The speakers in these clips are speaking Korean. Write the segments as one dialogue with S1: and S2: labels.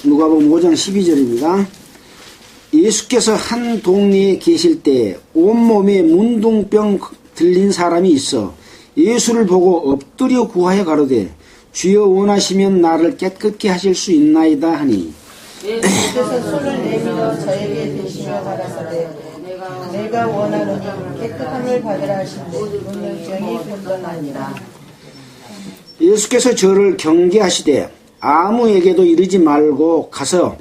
S1: 누가복음 5장 12절입니다. 예수께서 한 동네에 계실 때 온몸에 문둥병 들린 사람이 있어 예수를 보고 엎드려 구하여 가로되 주여 원하시면 나를 깨끗게 하실 수 있나이다 하니
S2: 예수께서 손을 내밀어 저에게 대시며 가라사대 내가 원하노니 깨끗함을 받으라 하신대 문둥병이 건너나니라.
S1: 예수께서 저를 경계하시되 아무에게도 이르지 말고 가서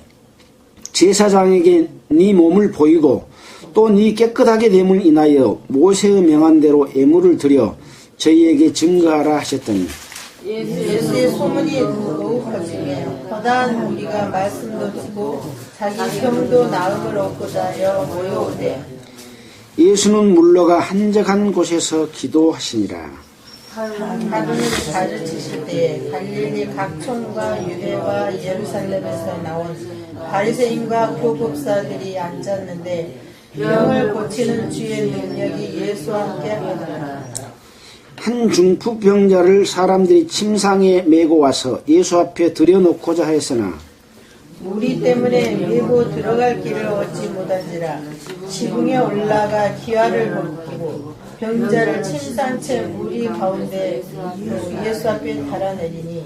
S1: 제사장에게 네 몸을 보이고 또 네 깨끗하게 됨을 인하여 모세의 명한대로 예물을 드려 저희에게 증거하라 하셨더니
S2: 예수의 소문이 더욱 퍼지게 허다한 무리가 말씀도 듣고 자기 병도 나음을 얻고자 하여 모여오되
S1: 예수는 물러가 한적한 곳에서 기도하시니라.
S2: 하루는 가르치실 때에 갈릴리 각촌과 유대와 예루살렘에서 나온 바리새인과 교법사들이 앉았는데 병을 고치는 주의 능력이 예수와 함께 하더라.
S1: 한 중풍병자를 사람들이 침상에 메고 와서 예수 앞에 들여놓고자 하였으나
S2: 무리 때문에 메고 들어갈 길을 얻지 못한지라 지붕에 올라가 기와를 벗기고 병자를 침상 채 무리 가운데 예수 앞에 달아내리니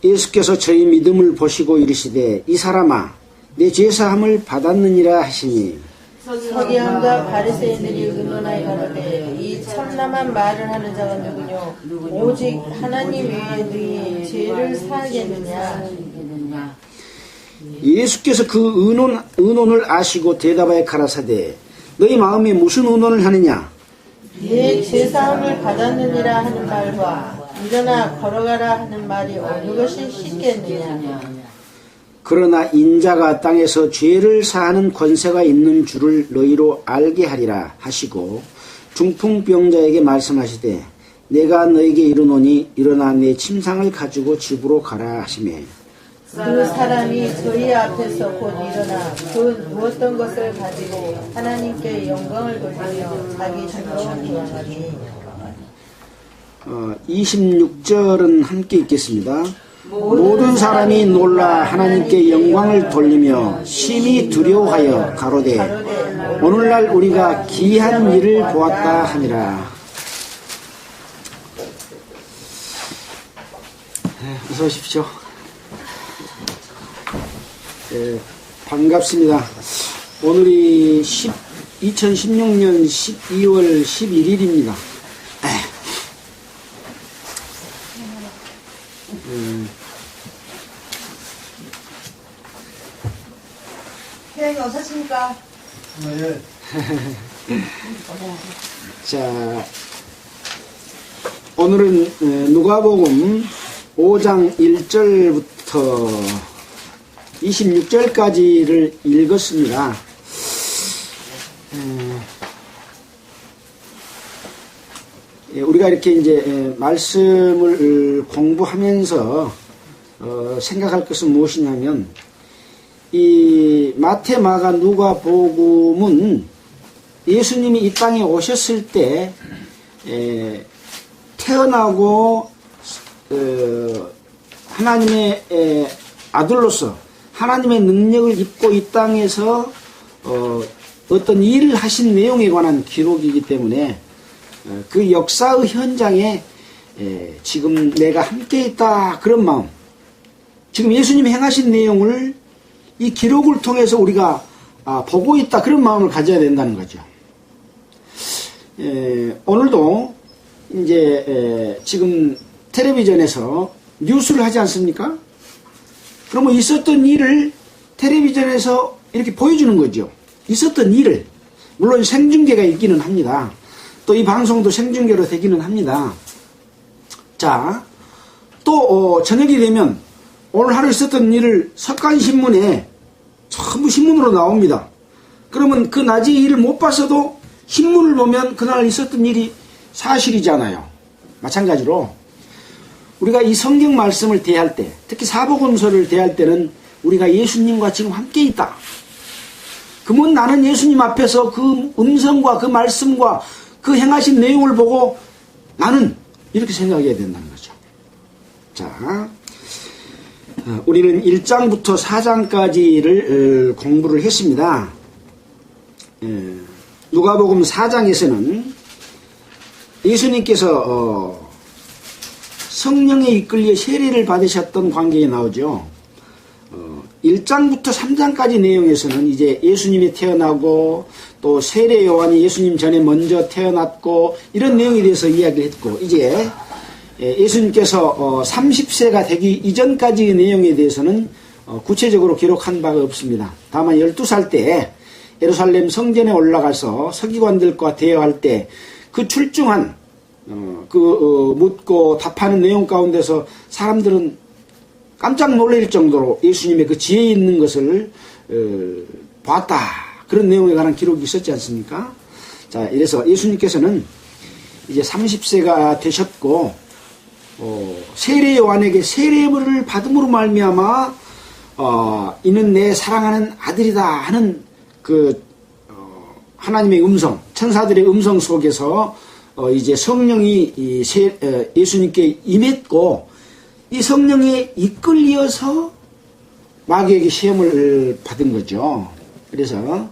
S1: 예수께서 저희 믿음을 보시고 이르시되 이 사람아 내 죄사함을 받았느니라 하시니
S2: 서기관과 바리새인들이 의논하여 가로되 이 참남한 말을 하는 자가 누구뇨 오직 하나님 외에 너희 죄를 사하겠느냐.
S1: 예수께서 그 의논을 아시고 대답하여 가라사대 너희 마음에 무슨 의논을 하느냐.
S2: 내 죄사함을 받았느니라 하는 말과 일어나 걸어가라 하는 말이 어느 것이 쉽겠느냐.
S1: 그러나 인자가 땅에서 죄를 사하는 권세가 있는 줄을 너희로 알게 하리라 하시고 중풍병자에게 말씀하시되 내가 너에게 이르노니 일어나 내 침상을 가지고 집으로 가라 하시매
S2: 그 사람이 저희 앞에서 곧 일어나 그 누웠던 것을 가지고 하나님께 영광을 돌리며 자기 집으로 돌아가니.
S1: 26절은 함께 읽겠습니다. 모든 사람이 놀라 하나님께 영광을 돌리며 심히 두려워하여 가로되 오늘날 우리가 기이한 일을 보았다 하니라. 어서 오십시오. 반갑습니다. 오늘이 2016년 12월 11일입니다.
S2: 회장님 어서 오십니까?
S3: 네.
S1: 자, 오늘은 누가복음 5장 1절부터 26절까지를 읽었습니다. 우리가 이렇게 이제 말씀을 공부하면서 생각할 것은 무엇이냐면 이 마태, 마가, 누가복음은 예수님이 이 땅에 오셨을 때 태어나고 하나님의 아들로서 하나님의 능력을 입고 이 땅에서 어떤 일을 하신 내용에 관한 기록이기 때문에 그 역사의 현장에 지금 내가 함께 있다 그런 마음, 지금 예수님 행하신 내용을 이 기록을 통해서 우리가 보고 있다 그런 마음을 가져야 된다는 거죠. 오늘도 이제 지금 텔레비전에서 뉴스를 하지 않습니까? 그러면 있었던 일을 텔레비전에서 이렇게 보여주는 거죠. 있었던 일을. 물론 생중계가 있기는 합니다. 또 이 방송도 생중계로 되기는 합니다. 자, 또 저녁이 되면 오늘 하루 있었던 일을 석간신문에 전부 신문으로 나옵니다. 그러면 그 낮에 일을 못 봤어도 신문을 보면 그날 있었던 일이 사실이잖아요. 마찬가지로 우리가 이 성경 말씀을 대할 때, 특히 사복음서를 대할 때는 우리가 예수님과 지금 함께 있다. 그러면 나는 예수님 앞에서 그 음성과 그 말씀과 그 행하신 내용을 보고 나는 이렇게 생각해야 된다는 거죠. 자, 우리는 1장부터 4장까지를 공부를 했습니다. 누가복음 4장에서는 예수님께서 성령에 이끌려 세례를 받으셨던 관계에 나오죠. 1장부터 3장까지 내용에서는 이제 예수님이 태어나고 또 세례 요한이 예수님 전에 먼저 태어났고 이런 내용에 대해서 이야기를 했고, 이제 예수님께서 30세가 되기 이전까지의 내용에 대해서는 구체적으로 기록한 바가 없습니다. 다만 12살 때 예루살렘 성전에 올라가서 서기관들과 대화할 때 그 출중한 묻고 답하는 내용 가운데서 사람들은 깜짝 놀랄 정도로 예수님의 그 지혜 있는 것을 봤다, 그런 내용에 관한 기록이 있었지 않습니까? 자, 이래서 예수님께서는 이제 30세가 되셨고 세례 요한에게 세례물을 받음으로 말미암아 이는 내 사랑하는 아들이다 하는 하나님의 음성, 천사들의 음성 속에서 이제 성령이 예수님께 임했고, 이 성령에 이끌려서 마귀에게 시험을 받은 거죠. 그래서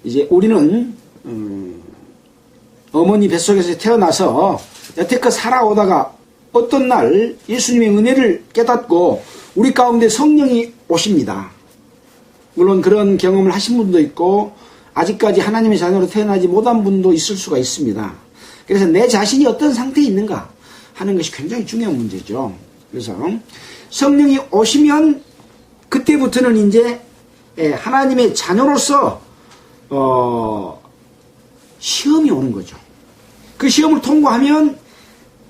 S1: 이제 우리는 어머니 뱃속에서 태어나서 여태껏 살아오다가 어떤 날 예수님의 은혜를 깨닫고 우리 가운데 성령이 오십니다. 물론 그런 경험을 하신 분도 있고 아직까지 하나님의 자녀로 태어나지 못한 분도 있을 수가 있습니다. 그래서 내 자신이 어떤 상태에 있는가 하는 것이 굉장히 중요한 문제죠. 그래서 성령이 오시면 그때부터는 이제 하나님의 자녀로서 시험이 오는 거죠. 그 시험을 통과하면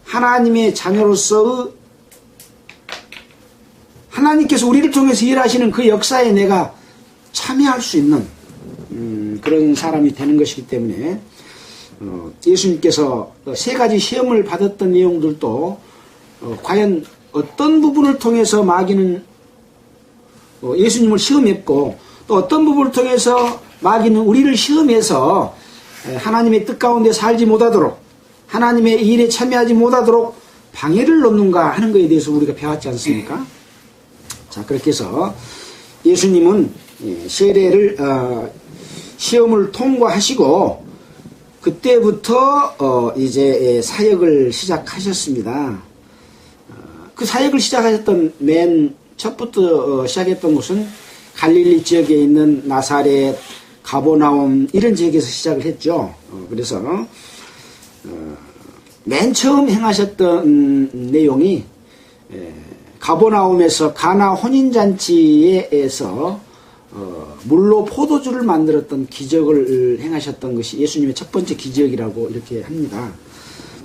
S1: 하나님의 자녀로서 하나님께서 우리를 통해서 일하시는 그 역사에 내가 참여할 수 있는 그런 사람이 되는 것이기 때문에 예수님께서 세 가지 시험을 받았던 내용들도 과연 어떤 부분을 통해서 마귀는 예수님을 시험했고 또 어떤 부분을 통해서 마귀는 우리를 시험해서 하나님의 뜻 가운데 살지 못하도록, 하나님의 일에 참여하지 못하도록 방해를 놓는가 하는 것에 대해서 우리가 배웠지 않습니까? 자, 그렇게 해서 예수님은 세례를 시험을 통과하시고 그때부터 이제 사역을 시작하셨습니다. 그 사역을 시작하셨던 맨 첫부터 시작했던 곳은 갈릴리 지역에 있는 나사렛, 가버나움 이런 지역에서 시작을 했죠. 그래서 맨 처음 행하셨던 내용이 가버나움에서 가나 혼인잔치에서 물로 포도주를 만들었던 기적을 행하셨던 것이 예수님의 첫 번째 기적이라고 이렇게 합니다.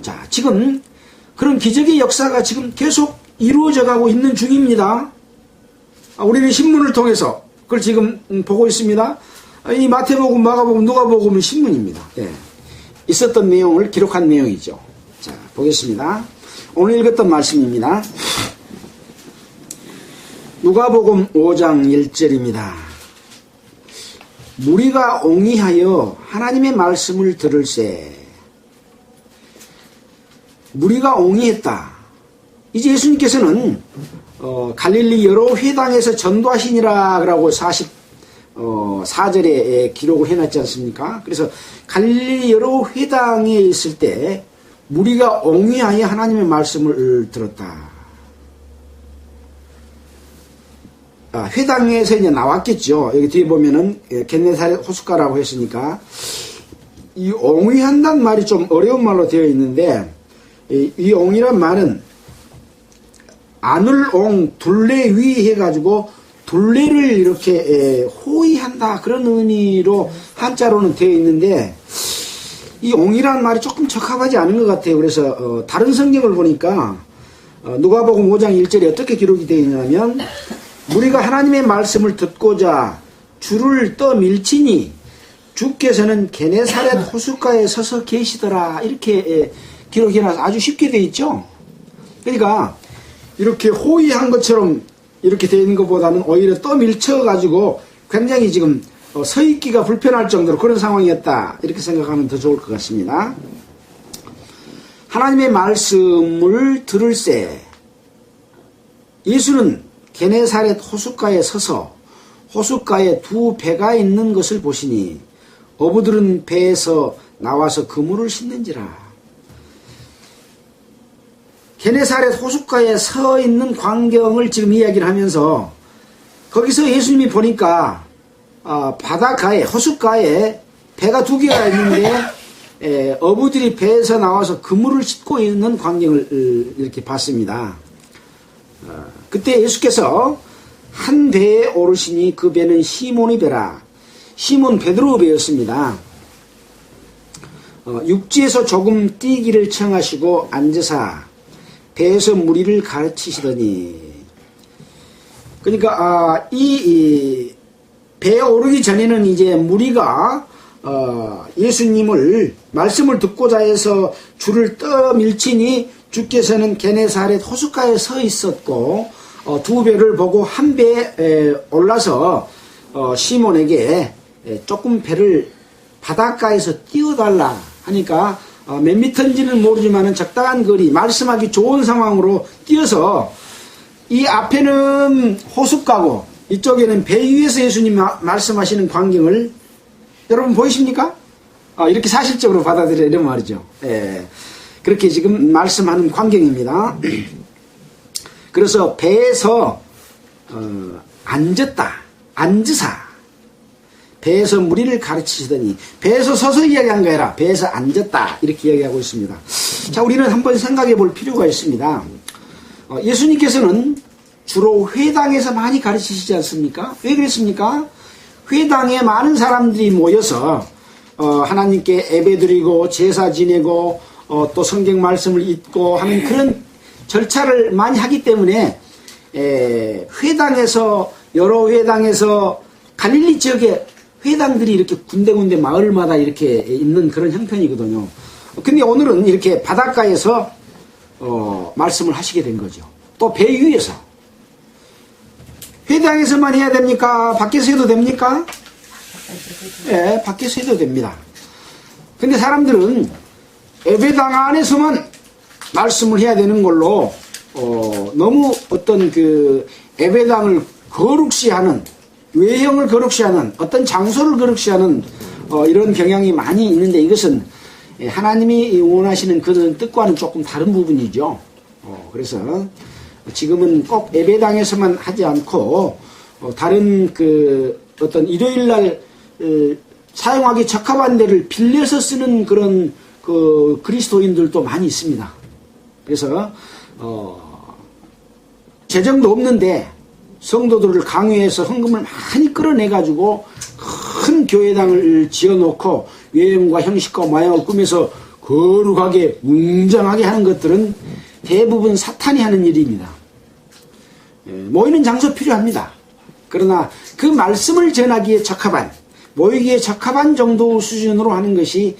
S1: 자, 지금 그런 기적의 역사가 지금 계속 이루어져 가고 있는 중입니다. 우리는 신문을 통해서 그걸 지금 보고 있습니다. 이 마태복음, 마가복음, 누가복음은 신문입니다. 있었던 내용을 기록한 내용이죠. 자, 보겠습니다. 오늘 읽었던 말씀입니다. 누가복음 5장 1절입니다. 무리가 옹이하여 하나님의 말씀을 들을세. 무리가 옹이했다. 이제 예수님께서는 갈릴리 여러 회당에서 전도하시니라라고 44절에 기록을 해놨지 않습니까? 그래서 갈릴리 여러 회당에 있을 때 무리가 옹이하여 하나님의 말씀을 들었다. 회당에서 이제 나왔겠죠. 여기 뒤에 보면은 겟네사렛 호숫가라고 했으니까 이 옹이한다는 말이 좀 어려운 말로 되어 있는데 이 옹이란 말은 아눌옹 둘레 위 해가지고 둘레를 이렇게 호위한다 그런 의미로 한자로는 되어 있는데 이 옹이라는 말이 조금 적합하지 않은 것 같아요. 그래서 다른 성경을 보니까 누가복음 5장 1절에 어떻게 기록이 되어 있냐면 무리가 하나님의 말씀을 듣고자 줄을 떠밀치니 주께서는 게네사렛 호숫가에 서서 계시더라 이렇게 기록해놔서 아주 쉽게 되어 있죠. 그러니까 이렇게 호위한 것처럼 이렇게 되어 있는 것보다는 오히려 떠밀쳐가지고 굉장히 지금 서 있기가 불편할 정도로 그런 상황이었다 이렇게 생각하면 더 좋을 것 같습니다. 하나님의 말씀을 들을세. 예수는 게네사렛 호숫가에 서서 호숫가에 두 배가 있는 것을 보시니 어부들은 배에서 나와서 그물을 씻는지라. 게네사렛 호숫가에 서 있는 광경을 지금 이야기를 하면서 거기서 예수님이 보니까 바닷가에 호숫가에 배가 두 개가 있는데 어부들이 배에서 나와서 그물을 씻고 있는 광경을 이렇게 봤습니다. 그때 예수께서 한 배에 오르시니 그 배는 시몬의 배라. 시몬 베드로 배였습니다. 육지에서 조금 뛰기를 청하시고 앉으사 배에서 무리를 가르치시더니, 그러니까 이 배에 오르기 전에는 이제 무리가 예수님을 말씀을 듣고자 해서 줄을 떠밀치니 주께서는 게네사렛 호숫가에 서 있었고 두 배를 보고 한 배에 올라서 시몬에게 조금 배를 바닷가에서 띄워달라 하니까 몇 미터인지는 모르지만 적당한 거리, 말씀하기 좋은 상황으로 띄어서 이 앞에는 호숫가고 이쪽에는 배 위에서 예수님 말씀하시는 광경을 여러분 보이십니까? 이렇게 사실적으로 받아들여야 이런 말이죠. 그렇게 지금 말씀하는 광경입니다. 그래서 배에서 앉으사 배에서 무리를 가르치시더니, 배에서 서서 이야기한 거 아니라 배에서 앉았다 이렇게 이야기하고 있습니다. 자, 우리는 한번 생각해 볼 필요가 있습니다. 예수님께서는 주로 회당에서 많이 가르치시지 않습니까? 왜 그랬습니까? 회당에 많은 사람들이 모여서 하나님께 예배드리고 제사 지내고 또 성경 말씀을 읽고 하는 그런 절차를 많이 하기 때문에 회당에서, 여러 회당에서 갈릴리 지역에 회당들이 이렇게 군데군데 마을마다 이렇게 있는 그런 형편이거든요. 근데 오늘은 이렇게 바닷가에서 말씀을 하시게 된 거죠. 또 배 위에서. 회당에서만 해야 됩니까? 밖에서 해도 됩니까? 예, 밖에서 해도 됩니다. 근데 사람들은 예배당 안에서만 말씀을 해야 되는 걸로 너무 어떤 그 예배당을 거룩시하는, 외형을 거룩시하는, 어떤 장소를 거룩시하는 이런 경향이 많이 있는데, 이것은 하나님이 원하시는 그런 뜻과는 조금 다른 부분이죠. 그래서 지금은 꼭 예배당에서만 하지 않고 다른 그 어떤 일요일날 사용하기 적합한 데를 빌려서 쓰는 그런 그 그리스도인들도 많이 있습니다. 그래서 재정도 없는데 성도들을 강요해서 헌금을 많이 끌어내가지고 큰 교회당을 지어놓고 외형과 형식과 모양을 꾸며서 거룩하게 웅장하게 하는 것들은 대부분 사탄이 하는 일입니다. 모이는 장소 필요합니다. 그러나 그 말씀을 전하기에 적합한, 모이기에 적합한 정도 수준으로 하는 것이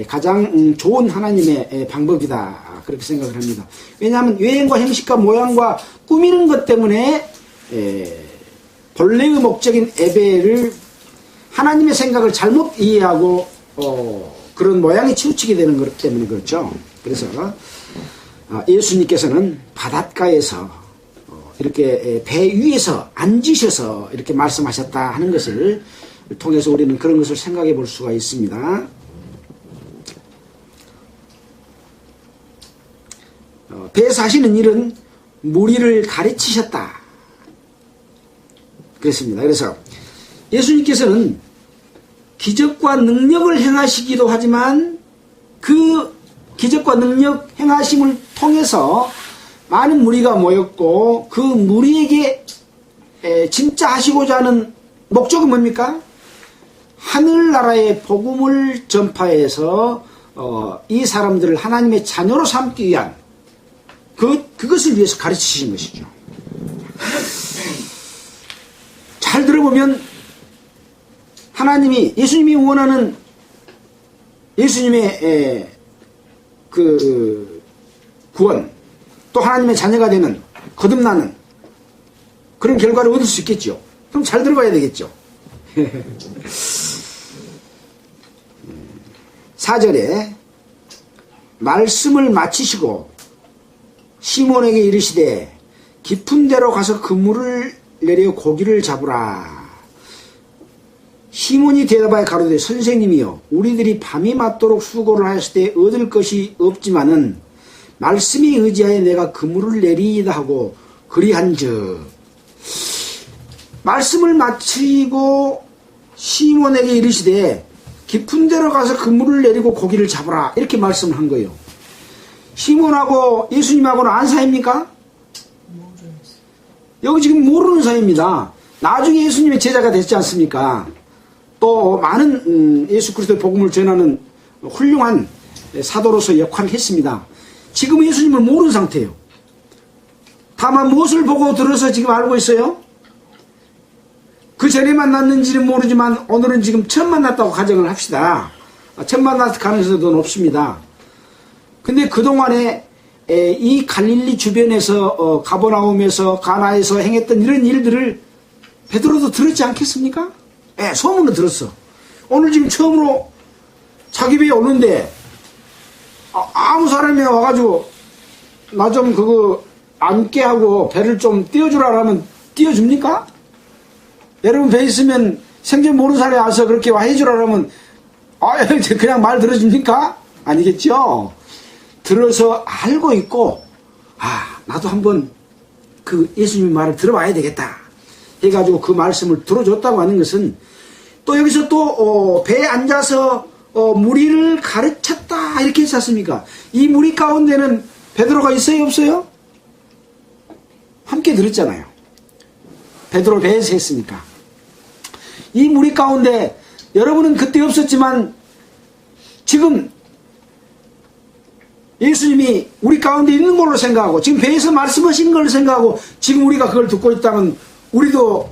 S1: 가장 좋은 하나님의 방법이다, 그렇게 생각을 합니다. 왜냐하면 외형과 형식과 모양과 꾸미는 것 때문에 본래의 목적인 예배를 하나님의 생각을 잘못 이해하고 그런 모양이 치우치게 되는 것 때문에 그렇죠. 그래서 예수님께서는 바닷가에서 이렇게 배 위에서 앉으셔서 이렇게 말씀하셨다 하는 것을 통해서 우리는 그런 것을 생각해 볼 수가 있습니다. 배에서 하시는 일은 무리를 가르치셨다 그랬습니다. 그래서 예수님께서는 기적과 능력을 행하시기도 하지만 그 기적과 능력 행하심을 통해서 많은 무리가 모였고, 그 무리에게 진짜 하시고자 하는 목적은 뭡니까? 하늘나라의 복음을 전파해서 이 사람들을 하나님의 자녀로 삼기 위한 그것을 위해서 가르치신 것이죠. 잘 들어보면 하나님이, 예수님이 원하는 예수님의 그 구원, 또 하나님의 자녀가 되는, 거듭나는 그런 결과를 얻을 수 있겠죠. 그럼 잘 들어봐야 되겠죠. 4절에 말씀을 마치시고 시몬에게 이르시되 깊은 데로 가서 그물을 내려 고기를 잡으라. 시몬이 대답하여 가로되 선생님이여 우리들이 밤이 맞도록 수고를 하였을 때 얻을 것이 없지만은 말씀에 의지하여 내가 그물을 내리이다 하고 그리한즉 말씀을 마치고 시몬에게 이르시되 깊은 데로 가서 그물을 내리고 고기를 잡으라 이렇게 말씀을 한 거예요. 시몬하고 예수님하고는 안 사이입니까? 여기 지금 모르는 사이입니다. 나중에 예수님의 제자가 됐지 않습니까? 또 많은 예수 그리스도의 복음을 전하는 훌륭한 사도로서 역할을 했습니다. 지금 예수님을 모르는 상태예요. 다만 무엇을 보고 들어서 지금 알고 있어요? 그 전에 만났는지는 모르지만 오늘은 지금 처음 만났다고 가정을 합시다. 처음 만났을 가능성도 높습니다. 근데 그동안에 이 갈릴리 주변에서 가버나움에서 가나에서 행했던 이런 일들을 베드로도 들었지 않겠습니까? 예, 소문은 들었어. 오늘 지금 처음으로 자기 배에 오는데 아무 사람이 와가지고 나 좀 그거 앉게 하고 배를 좀 띄워주라 하면 띄워줍니까? 여러분 배 있으면 생전 모르는 사람이 와서 그렇게 와 해주라 하면 그냥 말 들어줍니까? 아니겠죠? 들어서 알고 있고 나도 한번 그 예수님 말을 들어봐야 되겠다 해가지고 그 말씀을 들어줬다고 하는 것은 또 여기서 또 배에 앉아서 무리를 가르쳤다 이렇게 했었습니까? 이 무리 가운데는 베드로가 있어요 없어요? 함께 들었잖아요. 베드로 배에서 했으니까. 이 무리 가운데 여러분은 그때 없었지만 지금 예수님이 우리 가운데 있는 걸로 생각하고 지금 배에서 말씀하시는 걸 생각하고 지금 우리가 그걸 듣고 있다면 우리도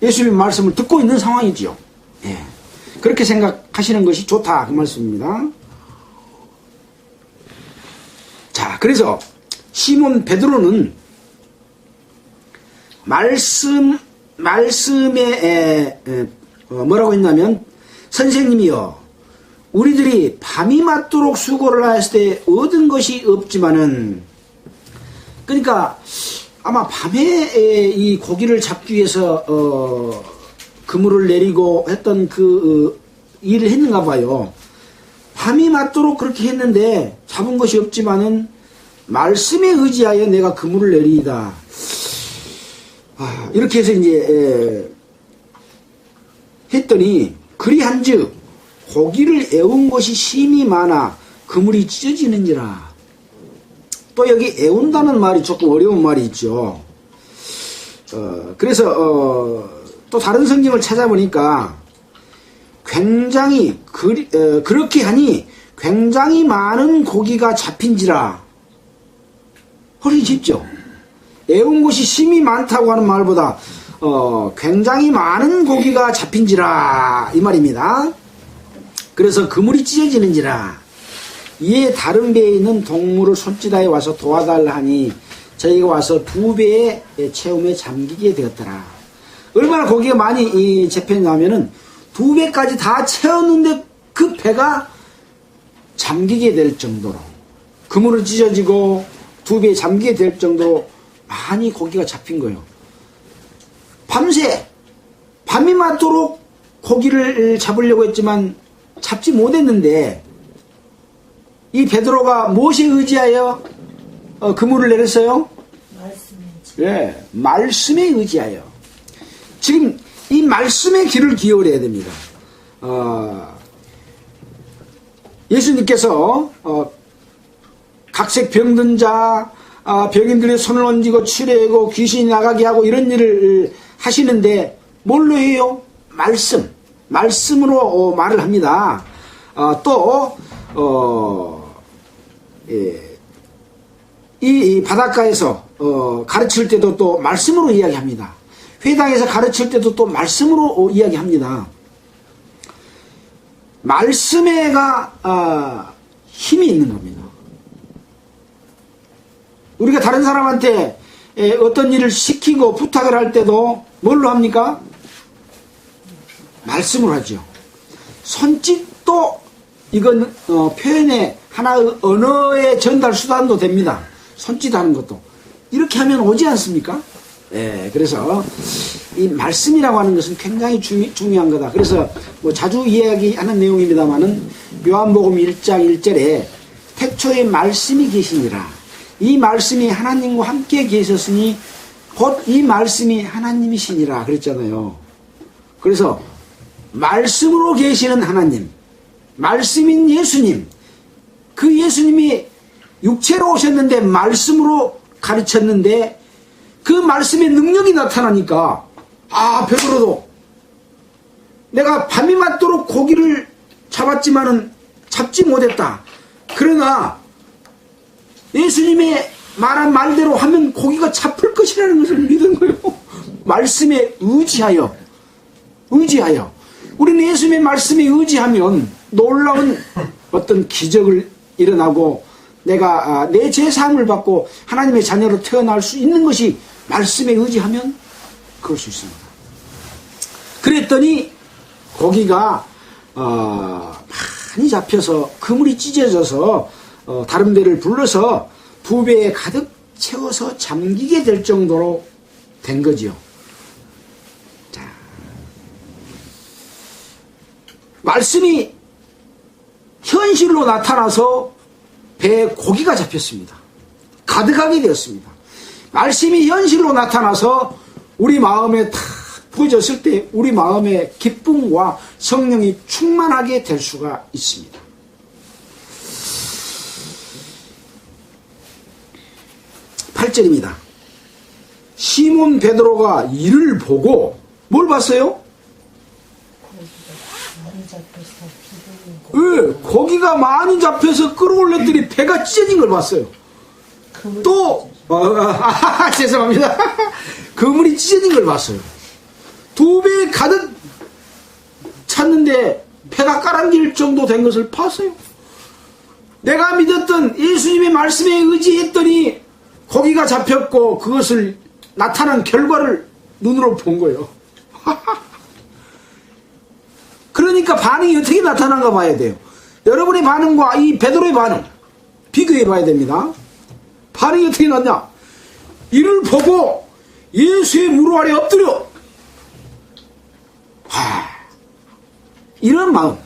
S1: 예수님 말씀을 듣고 있는 상황이지요. 예. 그렇게 생각하시는 것이 좋다 그 말씀입니다. 자, 그래서 시몬 베드로는 말씀에 뭐라고 했냐면 선생님이여 우리들이 밤이 맞도록 수고를 하였을 때 얻은 것이 없지만은 그러니까 아마 밤에 이 고기를 잡기 위해서 그물을 내리고 했던 그 일을 했는가 봐요. 밤이 맞도록 그렇게 했는데 잡은 것이 없지만은 말씀에 의지하여 내가 그물을 내리이다. 이렇게 해서 이제 했더니 그리한즉 고기를 애운 것이 심히 많아 그물이 찢어지는지라. 또 여기 애운다는 말이 조금 어려운 말이 있죠. 그래서 또 다른 성경을 찾아보니까 굉장히 그렇게 하니 굉장히 많은 고기가 잡힌지라. 훨씬 쉽죠. 애운 것이 심히 많다고 하는 말보다 굉장히 많은 고기가 잡힌지라 이 말입니다. 그래서 그물이 찢어지는지라. 이에 다른 배에 있는 동물을 손짓하여 와서 도와달라 하니 저희가 와서 2배의 채움에 잠기게 되었더라. 얼마나 고기가 많이 잡혔냐면은 2배까지 다 채웠는데 그 배가 잠기게 될 정도로 그물은 찢어지고 2배에 잠기게 될 정도로 많이 고기가 잡힌 거예요. 밤새 밤이 맞도록 고기를 잡으려고 했지만 잡지 못했는데 이 베드로가 무엇에 의지하여 그물을 내렸어요? 예, 말씀에 의지하여. 지금 이 말씀의 귀를 기울여야 됩니다. 예수님께서 각색 병든 자, 병인들의 손을 얹고 치료하고 귀신이 나가게 하고 이런 일을 하시는데 뭘로 해요? 말씀으로 말을 합니다. 이 바닷가에서 가르칠 때도 또 말씀으로 이야기합니다. 회당에서 가르칠 때도 또 말씀으로 이야기합니다. 말씀에가 힘이 있는 겁니다. 우리가 다른 사람한테 어떤 일을 시키고 부탁을 할 때도 뭘로 합니까? 말씀으로 하죠. 손짓도 이건 표현의 하나의 언어의 전달 수단도 됩니다. 손짓하는 것도. 이렇게 하면 오지 않습니까? 예, 그래서 이 말씀이라고 하는 것은 굉장히 중요한 거다. 그래서 뭐 자주 이야기하는 내용입니다만은 요한복음 1장 1절에 태초에 말씀이 계시니라. 이 말씀이 하나님과 함께 계셨으니 곧 이 말씀이 하나님이시니라 그랬잖아요. 그래서 말씀으로 계시는 하나님, 말씀인 예수님, 그 예수님이 육체로 오셨는데 말씀으로 가르쳤는데 그 말씀의 능력이 나타나니까 베드로도 내가 밤이 맞도록 고기를 잡았지만은 잡지 못했다. 그러나 예수님의 말한 말대로 하면 고기가 잡힐 것이라는 것을 믿은 거예요. 말씀에 의지하여 우리는 예수님의 말씀에 의지하면 놀라운 어떤 기적을 일어나고 내가 내 죄사함을 받고 하나님의 자녀로 태어날 수 있는 것이 말씀에 의지하면 그럴 수 있습니다. 그랬더니 고기가 많이 잡혀서 그물이 찢어져서 다른 배를 불러서 두 배에 가득 채워서 잠기게 될 정도로 된 거지요. 자, 말씀이 현실로 나타나서 배에 고기가 잡혔습니다. 가득하게 되었습니다. 말씀이 현실로 나타나서 우리 마음에 탁 부어졌을 때 우리 마음에 기쁨과 성령이 충만하게 될 수가 있습니다. 8절입니다. 시몬 베드로가 이를 보고 뭘 봤어요? 고기가 많이 잡혀서 끌어올렸더니 배가 찢어진 걸 봤어요. 또 죄송합니다. 그물이 찢어진 걸 봤어요. 두 배에 가득 찼는데 배가 깔아앉을 정도 된 것을 봤어요. 내가 믿었던 예수님의 말씀에 의지했더니 고기가 잡혔고 그것을 나타난 결과를 눈으로 본 거예요. 그러니까 반응이 어떻게 나타난가 봐야 돼요. 여러분의 반응과 이 베드로의 반응 비교해 봐야 됩니다. 반응이 어떻게 났냐? 이를 보고 예수의 무릎 아래 엎드려 이런 마음,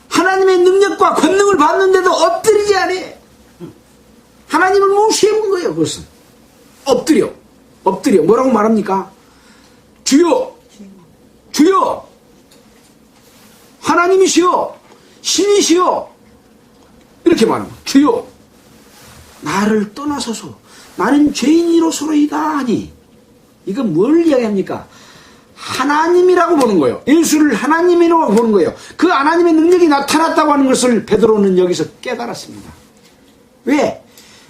S1: 하나님의 능력과 권능을 받는데도 엎드리지 않아. 하나님을 무시해본 거예요. 그것은 엎드려 뭐라고 말합니까? 주여 하나님이시여 신이시여 이렇게 말합니다. 주여 나를 떠나소서 나는 죄인이로소로이다 하니 이건 뭘 이야기합니까? 하나님이라고 보는 거예요. 예수를 하나님이라고 보는 거예요. 그 하나님의 능력이 나타났다고 하는 것을 베드로는 여기서 깨달았습니다. 왜?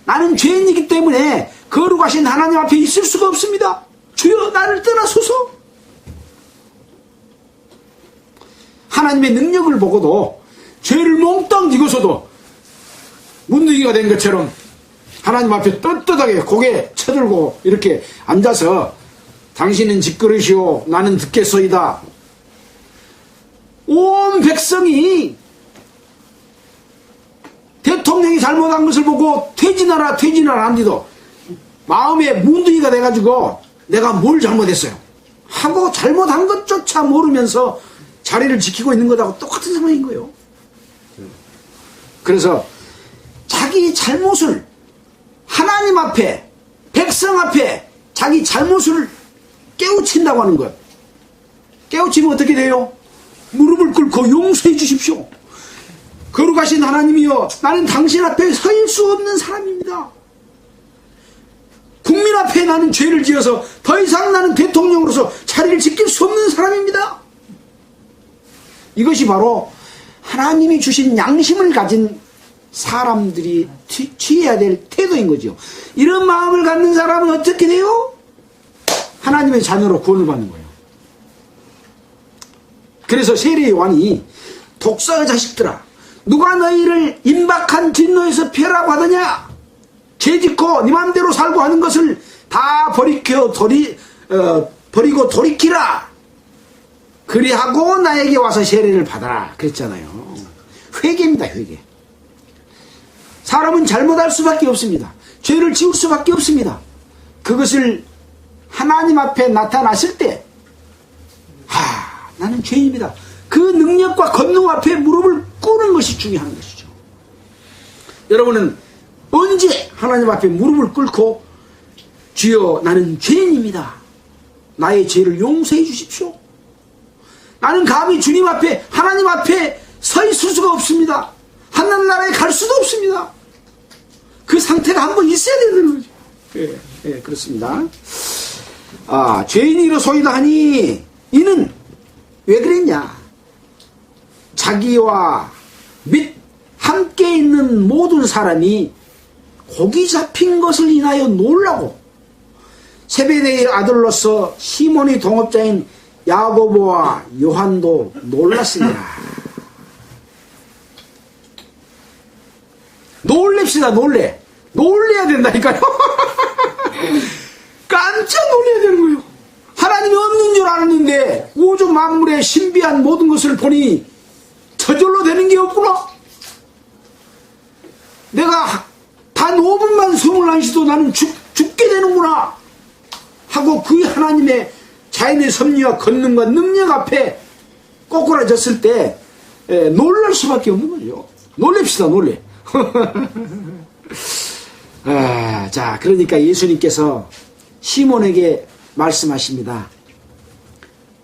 S1: 나는 죄인이기 때문에 거룩하신 하나님 앞에 있을 수가 없습니다. 주여 나를 떠나소서. 하나님의 능력을 보고도 죄를 몽땅 지고서도 문둥이가 된 것처럼 하나님 앞에 떳떳하게 고개 쳐들고 이렇게 앉아서 당신은 짓그릇이요 나는 듣겠소이다. 온 백성이 대통령이 잘못한 것을 보고 퇴진하라 한디도 마음에 문둥이가 돼가지고 내가 뭘 잘못했어요 하고 잘못한 것조차 모르면서 자리를 지키고 있는 것하고 똑같은 상황인 거예요. 그래서 자기 잘못을 하나님 앞에 백성 앞에 자기 잘못을 깨우친다고 하는 것. 깨우치면 어떻게 돼요? 무릎을 꿇고 용서해 주십시오. 거룩하신 하나님이여 나는 당신 앞에 설 수 없는 사람입니다. 국민 앞에 나는 죄를 지어서 더 이상 나는 대통령으로서 자리를 지킬 수 없는 사람입니다. 이것이 바로 하나님이 주신 양심을 가진 사람들이 취해야 될 태도인 거죠. 이런 마음을 갖는 사람은 어떻게 돼요? 하나님의 자녀로 구원을 받는 거예요. 그래서 세례 요한이 독사의 자식들아 누가 너희를 임박한 진노에서 피하라고 하더냐? 죄짓고 네 맘대로 살고 하는 것을 다 버리고 돌이키라. 그리하고 나에게 와서 세례를 받아라 그랬잖아요. 회개입니다. 회개. 사람은 잘못할 수밖에 없습니다. 죄를 지을 수밖에 없습니다. 그것을 하나님 앞에 나타났을 때 나는 죄인입니다. 그 능력과 권능 앞에 무릎을 꿇는 것이 중요한 것이죠. 여러분은 언제 하나님 앞에 무릎을 꿇고 주여 나는 죄인입니다. 나의 죄를 용서해 주십시오. 나는 감히 주님 앞에 하나님 앞에 서 있을 수가 없습니다. 하늘나라에 갈 수도 없습니다. 그 상태가 한번 있어야 되는 거죠. 예, 그렇습니다. 죄인이 이로소이다 하니 이는 왜 그랬냐? 자기와 및 함께 있는 모든 사람이 고기 잡힌 것을 인하여 놀라고 세베대의 아들로서 시몬의 동업자인 야고보와 요한도 놀랐습니다. 놀랍시다. 놀래야 된다니까요. 깜짝 놀래야 되는 거예요. 하나님이 없는 줄 알았는데 우주 만물의 신비한 모든 것을 보니 저절로 되는 게 없구나. 내가 단 5분만 숨을 안 쉬도 나는 죽게 되는구나 하고 그 하나님의 자연의 섭리와 권능과 능력 앞에 꼬꾸라졌을 때 놀랄 수밖에 없는 거죠. 놀랍시다. 자, 그러니까 예수님께서 시몬에게 말씀하십니다.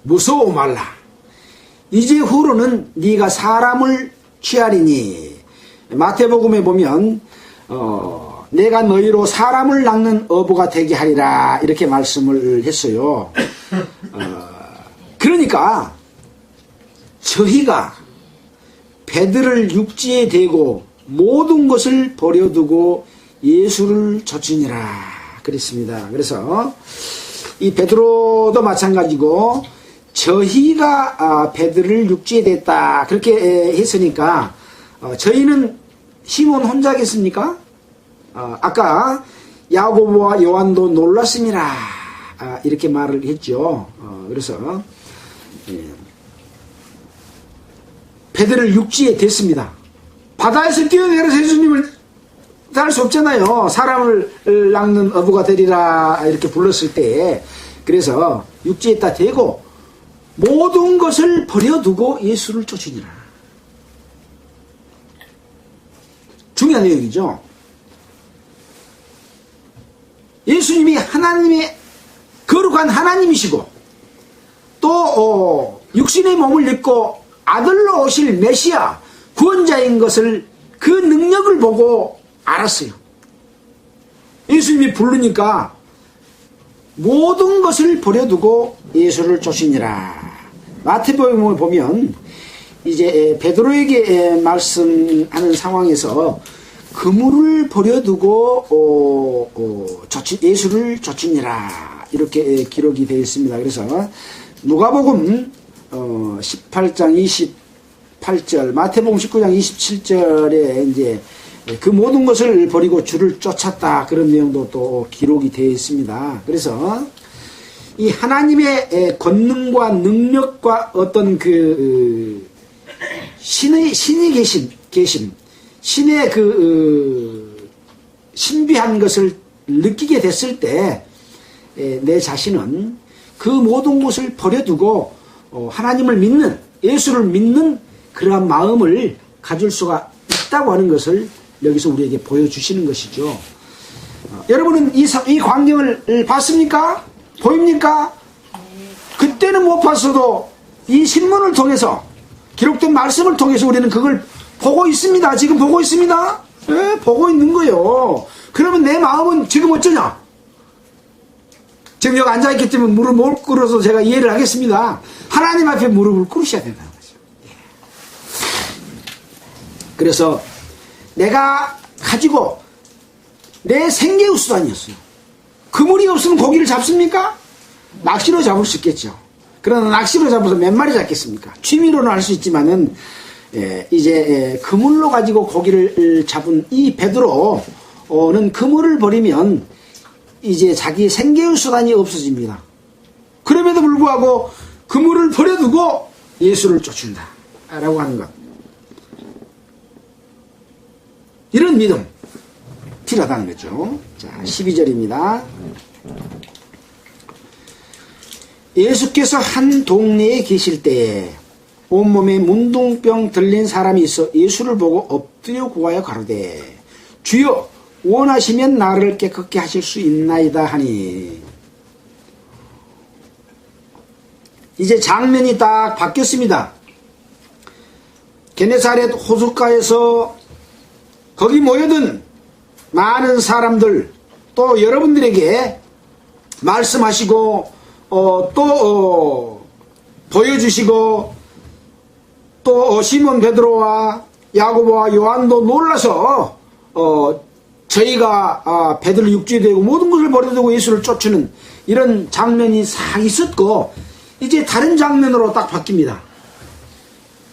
S1: 무서워 말라. 이제 후로는 네가 사람을 취하리니. 마태복음에 보면 내가 너희로 사람을 낚는 어부가 되게 하리라 이렇게 말씀을 했어요. 그러니까 저희가 배들을 육지에 대고 모든 것을 버려두고 예수를 좇으니라 그랬습니다. 그래서 이 베드로도 마찬가지고 저희가 배들을 육지에 댔다 그렇게 했으니까 저희는 시몬 혼자겠습니까? 아까 야고보와 요한도 놀랐습니다. 이렇게 말을 했죠. 그래서 배들을 육지에 댔습니다. 바다에서 뛰어내려서 예수님을 할 수 없잖아요. 사람을 낚는 어부가 되리라 이렇게 불렀을 때. 그래서 육지에다 대고 모든 것을 버려두고 예수를 쫓으니라. 중요한 내용이죠. 예수님이 하나님의 거룩한 하나님이시고 또 육신의 몸을 입고 아들로 오실 메시아 구원자인 것을 그 능력을 보고 알았어요. 예수님이 부르니까 모든 것을 버려두고 예수를 쫓으니라. 마태복음을 보면 이제 베드로에게 말씀하는 상황에서 그물을 버려두고 예수를 쫓으니라 이렇게 기록이 되어 있습니다. 그래서 누가복음 18장 28절, 마태복음 19장 27절에 이제 그 모든 것을 버리고 주를 쫓았다 그런 내용도 또 기록이 되어 있습니다. 그래서 이 하나님의 권능과 능력과 어떤 그 신이 계심 신의 그 신비한 것을 느끼게 됐을 때 내 자신은 그 모든 것을 버려두고 하나님을 믿는 예수를 믿는 그러한 마음을 가질 수가 있다고 하는 것을 여기서 우리에게 보여주시는 것이죠. 여러분은 이 광경을 봤습니까? 보입니까? 그때는 못 봤어도 이 신문을 통해서 기록된 말씀을 통해서 우리는 그걸 보고 있습니다. 지금 보고 있습니다. 네, 보고 있는 거예요. 그러면 내 마음은 지금 어쩌냐? 지금 여기 앉아있기 때문에 무릎을 못 꿇어서 제가 이해를 하겠습니다. 하나님 앞에 무릎을 꿇으셔야 된다는 거죠. 그래서 내가 가지고 내 생계의 수단이었어요. 그물이 없으면 고기를 잡습니까? 낚시로 잡을 수 있겠죠. 그러나 낚시로 잡아서 몇 마리 잡겠습니까? 취미로는 할 수 있지만은 이제 그물로 가지고 고기를 잡은 이 베드로는 그물을 버리면 이제 자기 생계의 수단이 없어집니다. 그럼에도 불구하고 그물을 버려두고 예수를 쫓는다 라고 하는 것. 이런 믿음 필요하다는 거죠. 자, 12절입니다. 예수께서 한 동네에 계실 때에 온몸에 문둥병 들린 사람이 있어 예수를 보고 엎드려 구하여 가로되 주여 원하시면 나를 깨끗게 하실 수 있나이다 하니. 이제 장면이 딱 바뀌었습니다. 게네사렛 호숫가에서 거기 모여든 많은 사람들, 또 여러분들에게 말씀하시고 또 보여주시고, 또 시몬 베드로와 야고보와 요한도 놀라서 저희가 배들 육지에 되고 모든 것을 버려두고 예수를 쫓는 이런 장면이 싹 있었고, 이제 다른 장면으로 딱 바뀝니다.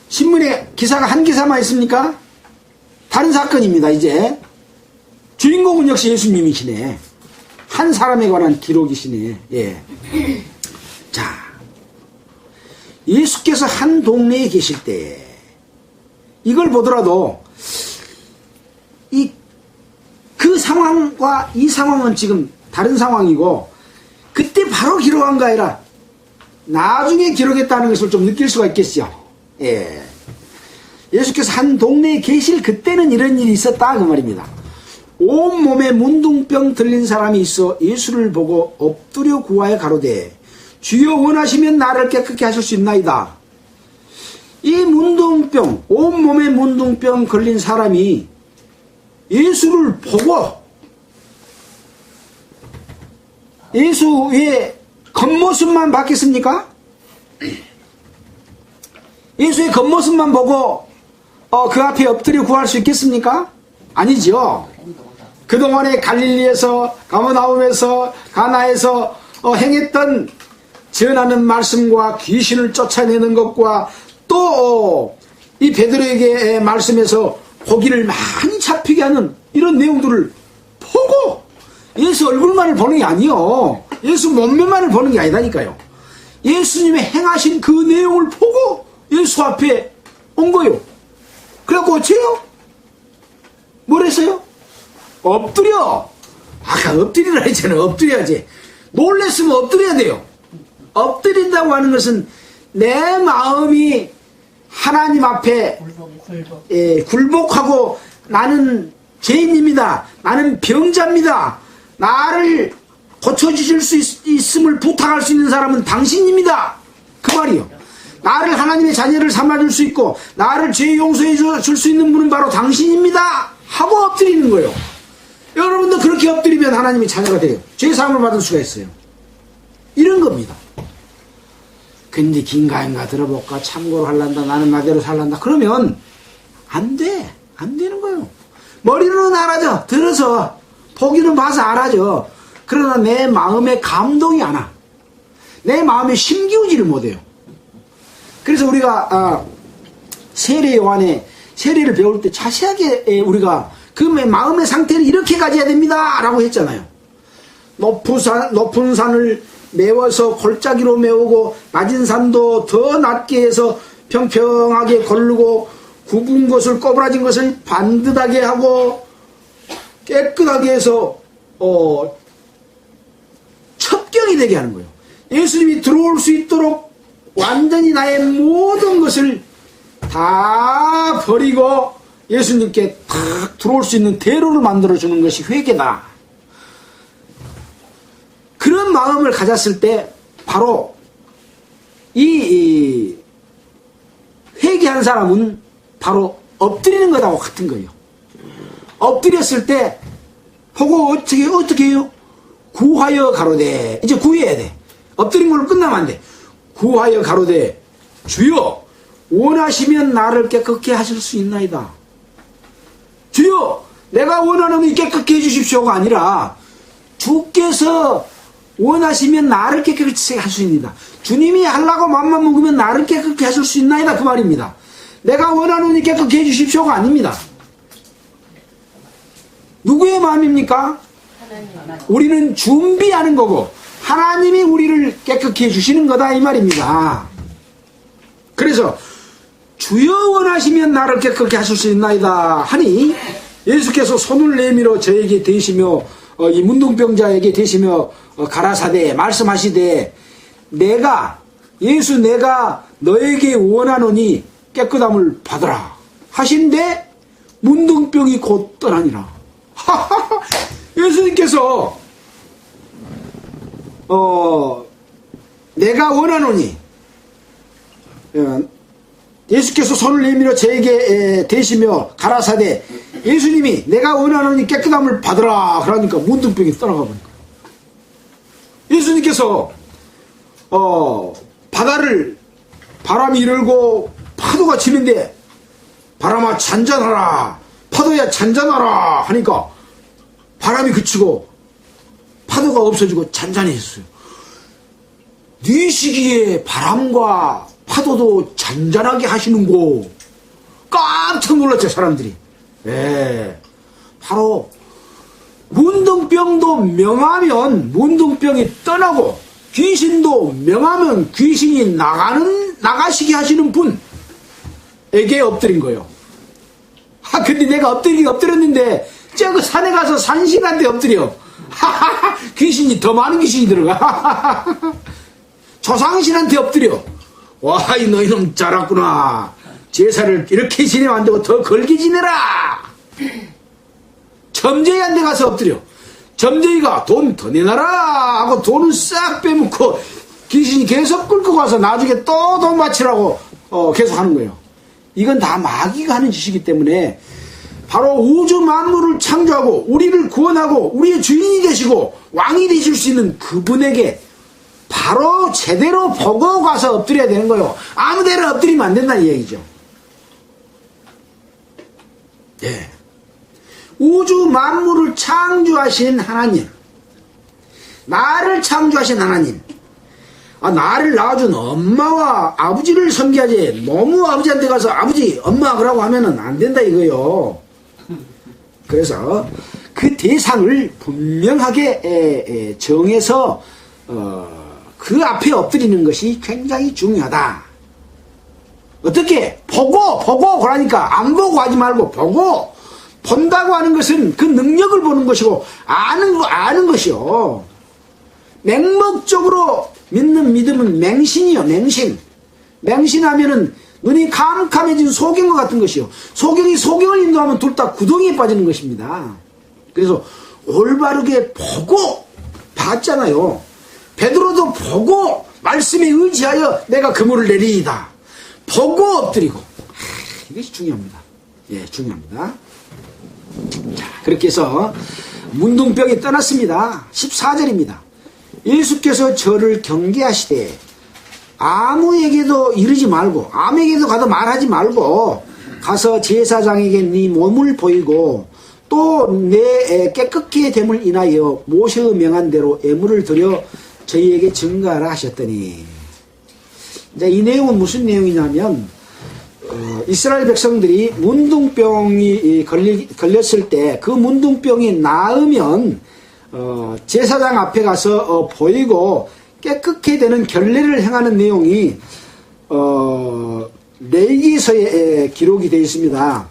S1: 신문에 기사가 한 기사만 있습니까? 다른 사건입니다. 이제 주인공은 역시 예수님이시네. 한 사람에 관한 기록이시네. 예. 자, 예수께서 한 동네에 계실 때 이걸 보더라도 그 상황과 이 상황은 지금 다른 상황이고, 그때 바로 기록한 거 아니라 나중에 기록했다는 것을 좀 느낄 수가 있겠죠. 예. 예수께서 한 동네에 계실 그때는 이런 일이 있었다 그 말입니다. 온몸에 문둥병 들린 사람이 있어 예수를 보고 엎드려 구하여 가로되 주여 원하시면 나를 깨끗게 하실 수 있나이다. 이 문둥병, 온몸에 문둥병 걸린 사람이 예수를 보고 예수의 겉모습만 봤겠습니까? 예수의 겉모습만 보고 그 앞에 엎드려 구할 수 있겠습니까? 아니죠. 그동안에 갈릴리에서, 가버나움에서, 가나에서 행했던 전하는 말씀과 귀신을 쫓아내는 것과 또 이 베드로에게 말씀에서 고기를 많이 잡히게 하는 이런 내용들을 보고 예수 얼굴만을 보는 게 아니요. 예수 몸매만을 보는 게 아니다니까요. 예수님의 행하신 그 내용을 보고 예수 앞에 온 거요. 그래갖고 어째요? 뭘 했어요? 엎드려. 아까 엎드리라 했잖아요. 엎드려야지. 놀랬으면 엎드려야 돼요. 엎드린다고 하는 것은 내 마음이 하나님 앞에 굴복하고 나는 죄인입니다. 나는 병자입니다. 나를 고쳐주실 수 있음을 부탁할 수 있는 사람은 당신입니다. 그 말이요. 나를 하나님의 자녀를 삼아줄 수 있고 나를 죄 용서해 줄 수 있는 분은 바로 당신입니다 하고 엎드리는 거예요. 여러분도 그렇게 엎드리면 하나님의 자녀가 돼요. 죄 사함을 받을 수가 있어요. 이런 겁니다. 근데 긴가인가 들어볼까 참고로 할란다 나는 나대로 살란다 그러면 안 돼. 안 되는 거예요. 머리로는 알아죠. 들어서 보기는 봐서 알아죠. 그러나 내 마음에 감동이 안 와. 내 마음에 심기우지를 못해요. 그래서 우리가 세례 요한의 세례를 배울 때 자세하게 우리가 그 마음의 상태를 이렇게 가져야 됩니다 라고 했잖아요. 높은 산을 메워서 골짜기로 메우고 낮은 산도 더 낮게 해서 평평하게 고르고 굽은 것을 꼬부라진 것을 반듯하게 하고 깨끗하게 해서 첩경이 되게 하는 거예요. 예수님이 들어올 수 있도록 완전히 나의 모든 것을 다 버리고 예수님께 탁 들어올 수 있는 대로를 만들어주는 것이 회개다. 그런 마음을 가졌을 때 바로 이 회개한 사람은 바로 엎드리는 것하고 같은 거예요. 엎드렸을 때 보고 어떻게 해요? 구하여 가로되. 이제 구해야 돼. 엎드린 걸로 끝나면 안 돼. 구하여 가로되 주여 원하시면 나를 깨끗게 하실 수 있나이다. 주여 내가 원하는 이 깨끗게 해주십시오가 아니라 주께서 원하시면 나를 깨끗게 할 수 있나이다. 주님이 하려고 맘만 먹으면 나를 깨끗게 하실 수 있나이다 그 말입니다. 내가 원하는 이 깨끗게 해주십시오가 아닙니다. 누구의 마음입니까? 우리는 준비하는 거고 하나님이 우리를 깨끗게 해주시는 거다 이 말입니다. 그래서 주여 원하시면 나를 깨끗게 하실 수 있나이다 하니 예수께서 손을 내밀어 저에게 대시며 이 문둥병자에게 대시며 가라사대 말씀하시되 내가 너에게 원하노니 깨끗함을 받으라 하신데 문둥병이 곧 떠나니라. 예수님께서 내가 원하노니 예수께서 손을 내밀어 저에게 대시며 가라사대 예수님이 내가 원하노니 깨끗함을 받으라 그러니까 문둥병이 떠나가 버린 거예요. 예수님께서 바다를 바람이 일고 파도가 치는데 바람아 잔잔하라 파도야 잔잔하라 하니까 바람이 그치고 파도가 없어지고 잔잔해졌어요. 네 시기에 바람과 파도도 잔잔하게 하시는고 깜짝 놀랐죠 사람들이. 바로 문둥병도 명하면 문둥병이 떠나고 귀신도 명하면 귀신이 나가시게 하시는 분에게 엎드린 거예요. 근데 내가 엎드렸는데 저그 산에 가서 산신한테 엎드려. 귀신이 더 많은 귀신이 들어가. 조상신한테 엎드려. 와, 이 너희놈 잘았구나. 제사를 이렇게 지내면 안 되고 더 걸게 지내라. 점쟁이한테 가서 엎드려. 점쟁이가 돈 더 내놔라 하고 돈을 싹 빼먹고 귀신이 계속 끌고 가서 나중에 또 돈 바치라고 계속 하는 거예요. 이건 다 마귀가 하는 짓이기 때문에 바로 우주 만물을 창조하고 우리를 구원하고 우리의 주인이 되시고 왕이 되실 수 있는 그분에게 바로 제대로 보고 가서 엎드려야 되는 거예요. 아무 데나 엎드리면 안 된다는 얘기죠. 예. 우주 만물을 창조하신 하나님, 나를 창조하신 하나님, 나를 낳아준 엄마와 아버지를 섬겨야지 너무 아버지한테 가서 아버지 엄마 그러고 하면은 안 된다 이거요. 그래서 그 대상을 분명하게 정해서 그 앞에 엎드리는 것이 굉장히 중요하다. 어떻게? 보고 그러니까 안 보고 하지 말고 보고, 본다고 하는 것은 그 능력을 보는 것이고 아는 것이요. 맹목적으로 믿는 믿음은 맹신이요. 맹신하면은 눈이 캄캄해진 소경과 같은 것이요. 소경이 소경을 인도하면 둘 다 구덩이에 빠지는 것입니다. 그래서 올바르게 보고 봤잖아요. 베드로도 보고 말씀에 의지하여 내가 그물을 내리이다. 보고 엎드리고. 이것이 중요합니다. 예, 중요합니다. 자, 그렇게 해서 문둥병이 떠났습니다. 14절입니다. 예수께서 저를 경계하시되 아무에게도 이르지 말고 아무에게도 가도 말하지 말고 가서 제사장에게 네 몸을 보이고 또 내 깨끗게 됨을 인하여 모세 명한 대로 예물을 드려 저희에게 증거하라 하셨더니, 이제 이 내용은 무슨 내용이냐면 이스라엘 백성들이 문둥병이 걸렸을 때 그 문둥병이 나으면 제사장 앞에 가서 보이고 깨끗게 되는 결례를 행하는 내용이 레위기서에 기록이 되어 있습니다.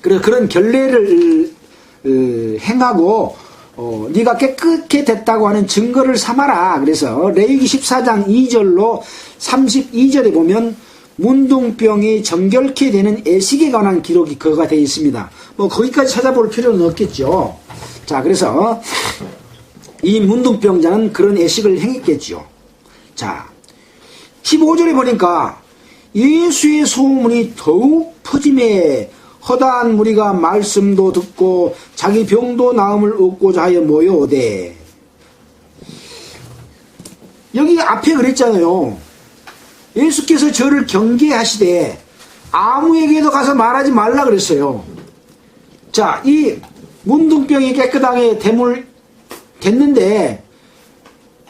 S1: 그런 결례를 행하고 네가 깨끗게 됐다고 하는 증거를 삼아라. 그래서 레위기 14장 2절로 32절에 보면 문둥병이 정결케 되는 애식에 관한 기록이 그거가 되어 있습니다. 뭐 거기까지 찾아볼 필요는 없겠죠. 자, 그래서 이 문둥병자는 그런 애식을 행했겠죠. 자, 15절에 보니까 예수의 소문이 더욱 퍼짐에 허다한 무리가 말씀도 듣고 자기 병도 나음을 얻고자 하여 모여오되, 여기 앞에 그랬잖아요. 예수께서 저를 경계하시되 아무에게도 가서 말하지 말라 그랬어요. 자, 이 문둥병이 깨끗하게 됐는데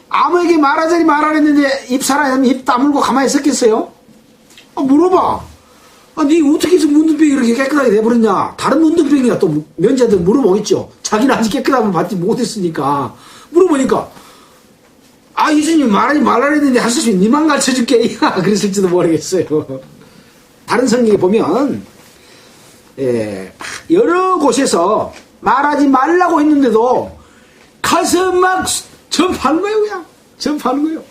S1: 아무에게 말하자니 말하랬는데 입 다물고 가만히 있었겠어요? 물어봐. 니 어떻게 해서 문둥병이 이렇게 깨끗하게 돼버렸냐? 다른 문둥병이가 또 면제한테 물어보겠죠. 자기는 아직 깨끗함을 받지 못했으니까. 물어보니까 예수님 말하지 말라랬는데 할 수 있으면 니만 가르쳐줄게. 그랬을지도 모르겠어요. 다른 성경에 보면 여러 곳에서 말하지 말라고 했는데도 가서 막 전파하는 거예요. 그냥 전파하는 거예요.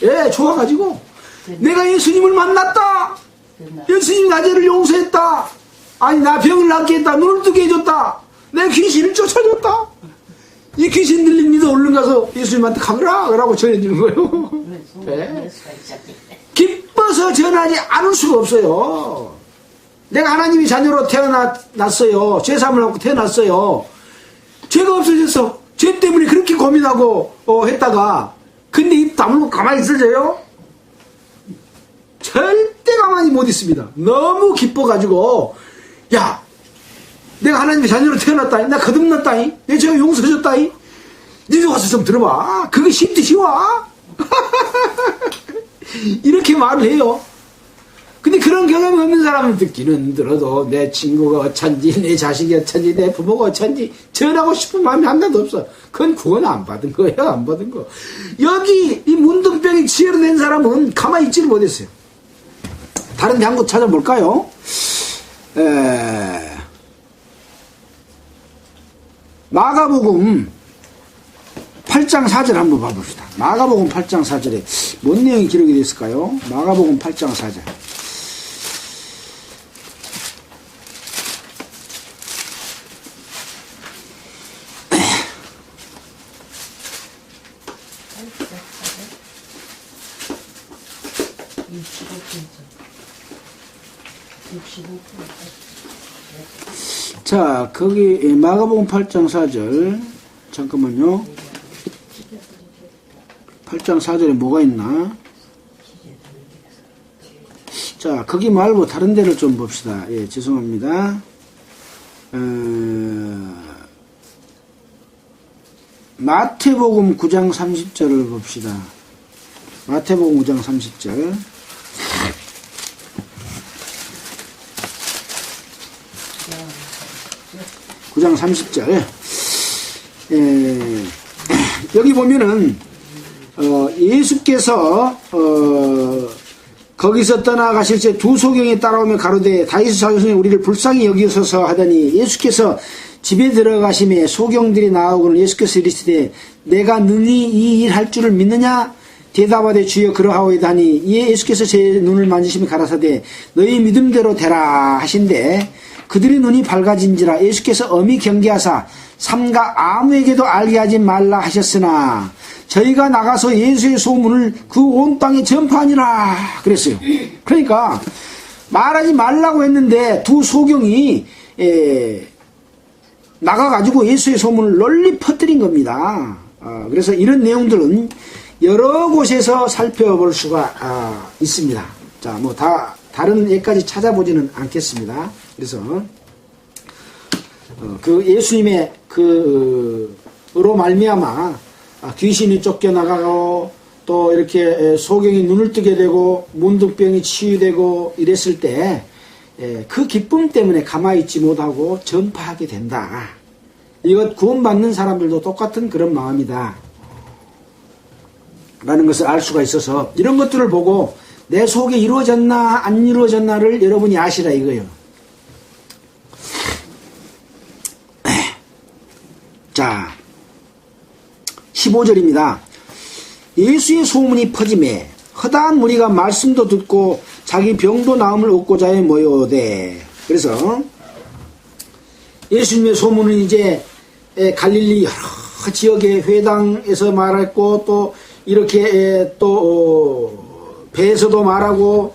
S1: 예, 좋아가지고 내가 예수님을 만났다. 예수님이 나 죄를 용서했다. 아니 나 병을 낫게 했다. 눈을 뜨게 해줬다. 내 귀신을 쫓아줬다. 이 귀신 들린 니도 얼른 가서 예수님한테 가거라 라고 전해주는 거예요. 네. 기뻐서 전하지 않을 수가 없어요. 내가 하나님이 자녀로 태어났어요. 죄사함을 받고 태어났어요. 죄가 없어졌어. 죄 때문에 그렇게 고민하고 했다가 근데 입 다물고 가만히 있어져요? 절대 가만히 못 있습니다. 너무 기뻐가지고 야 내가 하나님의 자녀로 태어났다니 나 거듭났다니 내 죄가 용서해줬다니 니도 와서 좀 들어봐. 그게 힘드시 와. 이렇게 말을 해요. 근데 그런 경험이 없는 사람은 듣기는 들어도 내 친구가 어쩐지 내 자식이 어쩐지 내 부모가 어쩐지 전하고 싶은 마음이 하나도 없어. 그건 구원 안 받은 거예요. 안 받은 거. 여기 이 문둥병이 지혜로 된 사람은 가만히 있지를 못했어요. 다른 데 한 곳 찾아볼까요? 마가복음 8장 4절 한번 봐봅시다. 마가복음 8장 4절에 뭔 내용이 기록이 됐을까요? 마가복음 8장 4절. 자, 거기 마가복음 8장 4절 잠깐만요. 8장 4절에 뭐가 있나? 자, 거기 말고 다른 데를 좀 봅시다. 예, 죄송합니다. 마태복음 9장 30절을 봅시다. 마태복음 9장 30절. (9장 30절) 여기 보면은 예수께서 거기서 떠나가실 때 두 소경이 따라오며 가로되 다윗의 자손이 우리를 불쌍히 여기소서 하더니 예수께서 집에 들어가심에 소경들이 나오고는 예수께서 이르시되 내가 능히 이 일 할 줄을 믿느냐? 대답하되 주여 그러하오이다 하니 이에 예수께서 제 눈을 만지시며 가라사대 너희 믿음대로 되라 하신대 그들의 눈이 밝아진지라 예수께서 엄히 경계하사 삼가 아무에게도 알게 하지 말라 하셨으나 저희가 나가서 예수의 소문을 그 온 땅에 전파하니라 그랬어요. 그러니까 말하지 말라고 했는데 두 소경이 나가가지고 예수의 소문을 널리 퍼뜨린 겁니다. 그래서 이런 내용들은 여러 곳에서 살펴볼 수가 있습니다. 자, 뭐 다른 예까지 찾아보지는 않겠습니다. 그래서 그 예수님의 그로 말미암아 귀신이 쫓겨나가고 또 이렇게 소경이 눈을 뜨게 되고 문둥병이 치유되고 이랬을 때 그 기쁨 때문에 가만히 있지 못하고 전파하게 된다. 이것 구원받는 사람들도 똑같은 그런 마음이다 라는 것을 알 수가 있어서 이런 것들을 보고 내 속에 이루어졌나 안 이루어졌나를 여러분이 아시라 이거예요. 자 15절입니다. 예수의 소문이 퍼짐에 허다한 무리가 말씀도 듣고 자기 병도 나음을 얻고자 해 모여오되 그래서 예수님의 소문은 이제 갈릴리 여러 지역의 회당에서 말했고 또 이렇게 또 배에서도 말하고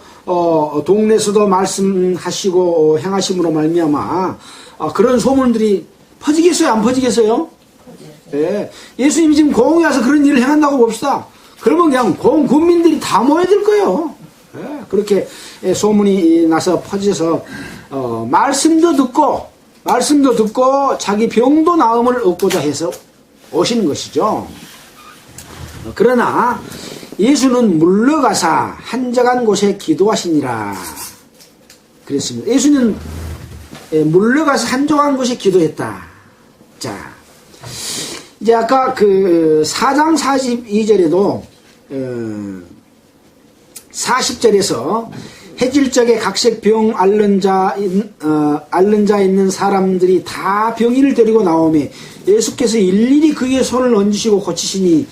S1: 동네에서도 말씀하시고 행하심으로 말미암아 그런 소문들이 퍼지겠어요? 안 퍼지겠어요? 예. 예수님이 지금 공에 와서 그런 일을 행한다고 봅시다. 그러면 그냥 공 국민들이 다 모여들 거예요. 예. 그렇게 소문이 나서 퍼져서 말씀도 듣고 자기 병도 나음을 얻고자 해서 오시는 것이죠. 그러나 예수는 물러가사 한적한 곳에 기도하시니라 그랬습니다. 예수는 물러가서 한적한 곳에 기도했다. 자, 이제 아까 그 4장 42절에도 40절에서 해질적에 각색 병 앓는 자 있는 사람들이 다 병인을 데리고 나오매 예수께서 일일이 그의 손을 얹으시고 고치시니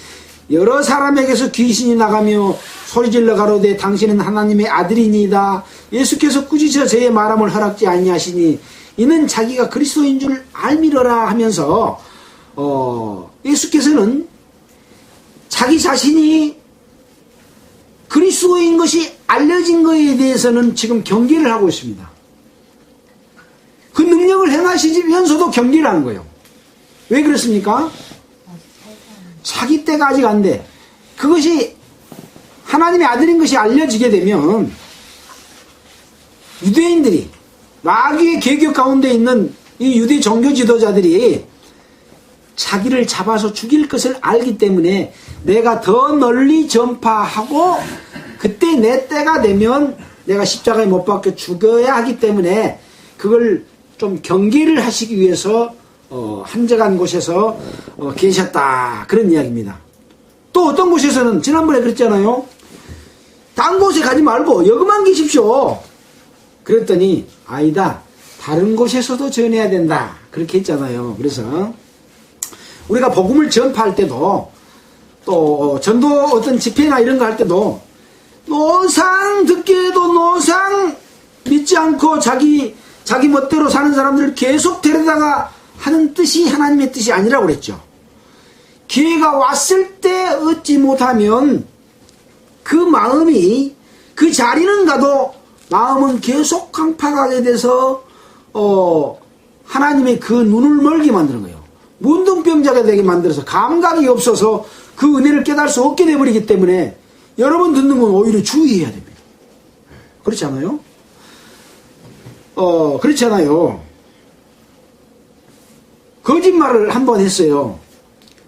S1: 여러 사람에게서 귀신이 나가며 소리질러 가로되 당신은 하나님의 아들이니이다. 예수께서 꾸짖어 저의 말함을 허락지 아니하시니 이는 자기가 그리스도인 줄 알미러라 하면서 예수께서는 자기 자신이 그리스도인 것이 알려진 것에 대해서는 지금 경계를 하고 있습니다. 그 능력을 행하시면서도 경계를 하는 거예요. 왜 그렇습니까? 자기 때가 아직 안 돼. 그것이 하나님의 아들인 것이 알려지게 되면 유대인들이 마귀의 계교 가운데 있는 이 유대 종교 지도자들이 자기를 잡아서 죽일 것을 알기 때문에 내가 더 널리 전파하고 그때 내 때가 되면 내가 십자가에 못 박혀 죽어야 하기 때문에 그걸 좀 경계를 하시기 위해서 한적한 곳에서 계셨다. 그런 이야기입니다. 또 어떤 곳에서는 지난번에 그랬잖아요. 딴 곳에 가지 말고 여기만 계십시오. 그랬더니 아니다. 다른 곳에서도 전해야 된다. 그렇게 했잖아요. 그래서 우리가 복음을 전파할 때도 또 전도 어떤 집회나 이런 거 할 때도 노상 듣게 해도 노상 믿지 않고 자기 멋대로 사는 사람들을 계속 데려다가 하는 뜻이 하나님의 뜻이 아니라고 그랬죠. 기회가 왔을 때 얻지 못하면 그 마음이 그 자리는 가도 마음은 계속 강팍하게 돼서 하나님의 그 눈을 멀게 만드는 거예요. 문둥병자가 되게 만들어서 감각이 없어서 그 은혜를 깨달을 수 없게 되어버리기 때문에 여러분 듣는 건 오히려 주의해야 됩니다. 그렇지 않아요? 그렇지 않아요? 거짓말을 한 번 했어요.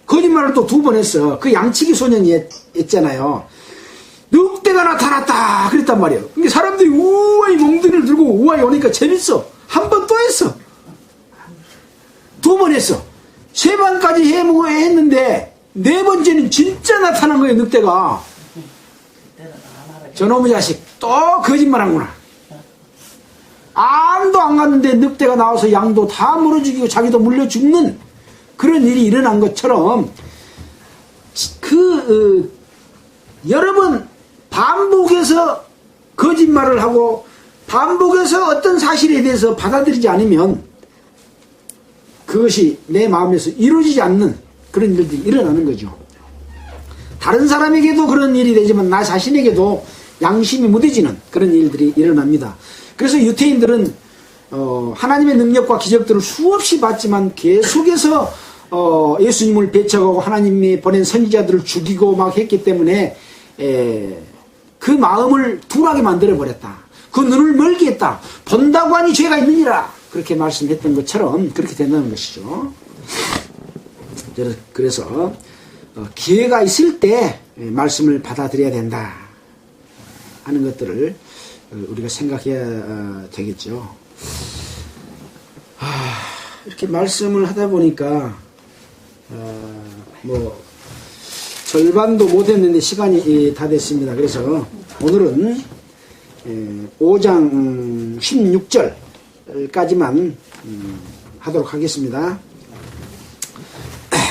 S1: 거짓말을 또 2번 했어. 그 양치기 소년이 했잖아요. 늑대가 나타났다 그랬단 말이에요. 그러니까 사람들이 우와이 몽둥이를 들고 우와이 오니까 재밌어. 한 번 또 했어. 2번 했어. 3번까지 했는데 4번째는 진짜 나타난 거예요. 늑대가. 저놈의 자식 또 거짓말한구나. 아무도 안 갔는데 늑대가 나와서 양도 다 물어 죽이고 자기도 물려 죽는 그런 일이 일어난 것처럼 여러 번 반복해서 거짓말을 하고 반복해서 어떤 사실에 대해서 받아들이지 않으면 그것이 내 마음에서 이루어지지 않는 그런 일들이 일어나는 거죠. 다른 사람에게도 그런 일이 되지만 나 자신에게도 양심이 무뎌지는 그런 일들이 일어납니다. 그래서 유태인들은 하나님의 능력과 기적들을 수없이 봤지만 계속해서 예수님을 배척하고 하나님이 보낸 선지자들을 죽이고 막 했기 때문에 그 마음을 둔하게 만들어버렸다. 그 눈을 멀게 했다. 본다고 하니 죄가 있느니라. 그렇게 말씀했던 것처럼 그렇게 된다는 것이죠. 그래서 기회가 있을 때 말씀을 받아들여야 된다 하는 것들을 우리가 생각해야 되겠죠. 이렇게 말씀을 하다 보니까 절반도 못했는데 시간이 다 됐습니다. 그래서 오늘은 5장 16절까지만 하도록 하겠습니다.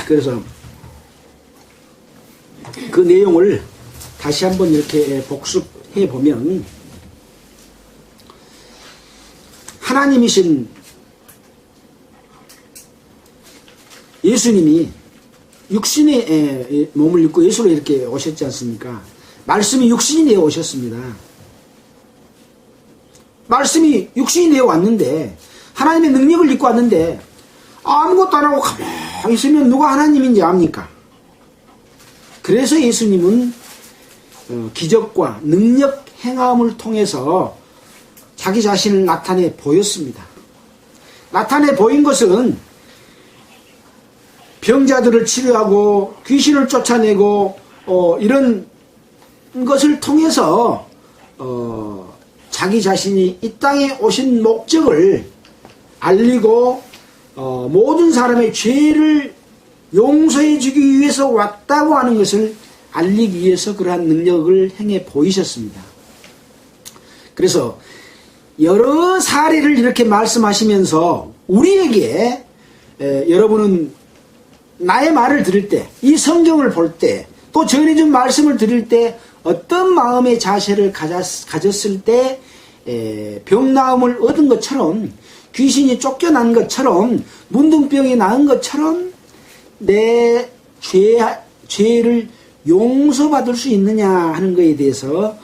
S1: 그래서 그 내용을 다시 한번 이렇게 복습해 보면 하나님이신 예수님이 육신의 몸을 입고 예수로 이렇게 오셨지 않습니까? 말씀이 육신이 되어 오셨습니다. 말씀이 육신이 되어 왔는데 하나님의 능력을 입고 왔는데 아무것도 안 하고 가만히 있으면 누가 하나님인지 압니까? 그래서 예수님은 기적과 능력 행함을 통해서 자기 자신을 나타내 보였습니다. 나타내 보인 것은 병자들을 치료하고 귀신을 쫓아내고 이런 것을 통해서 자기 자신이 이 땅에 오신 목적을 알리고 모든 사람의 죄를 용서해 주기 위해서 왔다고 하는 것을 알리기 위해서 그러한 능력을 행해 보이셨습니다. 그래서 여러 사례를 이렇게 말씀하시면서 우리에게 여러분은 나의 말을 들을 때, 이 성경을 볼 때, 또 전해준 말씀을 들을 때 어떤 마음의 자세를 가졌을 때 병나음을 얻은 것처럼, 귀신이 쫓겨난 것처럼, 문둥병이 나은 것처럼 내 죄를 용서받을 수 있느냐 하는 것에 대해서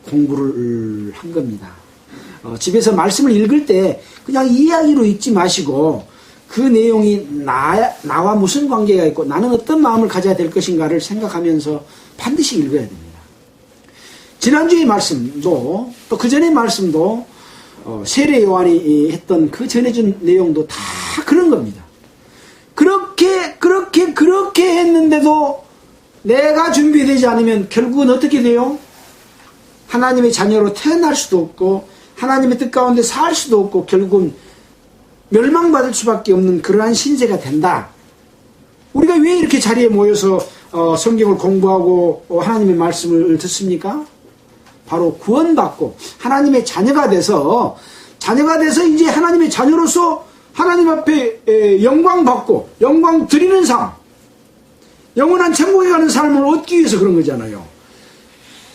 S1: 공부를 한 겁니다. 집에서 말씀을 읽을 때 그냥 이야기로 읽지 마시고 그 내용이 나와 무슨 관계가 있고 나는 어떤 마음을 가져야 될 것인가를 생각하면서 반드시 읽어야 됩니다. 지난주의 말씀도 또 그 전의 말씀도 세례 요한이 했던 그 전해준 내용도 다 그런 겁니다. 그렇게 했는데도 내가 준비되지 않으면 결국은 어떻게 돼요? 하나님의 자녀로 태어날 수도 없고 하나님의 뜻 가운데 살 수도 없고 결국은 멸망받을 수밖에 없는 그러한 신세가 된다. 우리가 왜 이렇게 자리에 모여서 성경을 공부하고 하나님의 말씀을 듣습니까? 바로 구원받고 하나님의 자녀가 돼서 이제 하나님의 자녀로서 하나님 앞에 영광 받고 영광 드리는 삶, 영원한 천국에 가는 삶을 얻기 위해서 그런 거잖아요.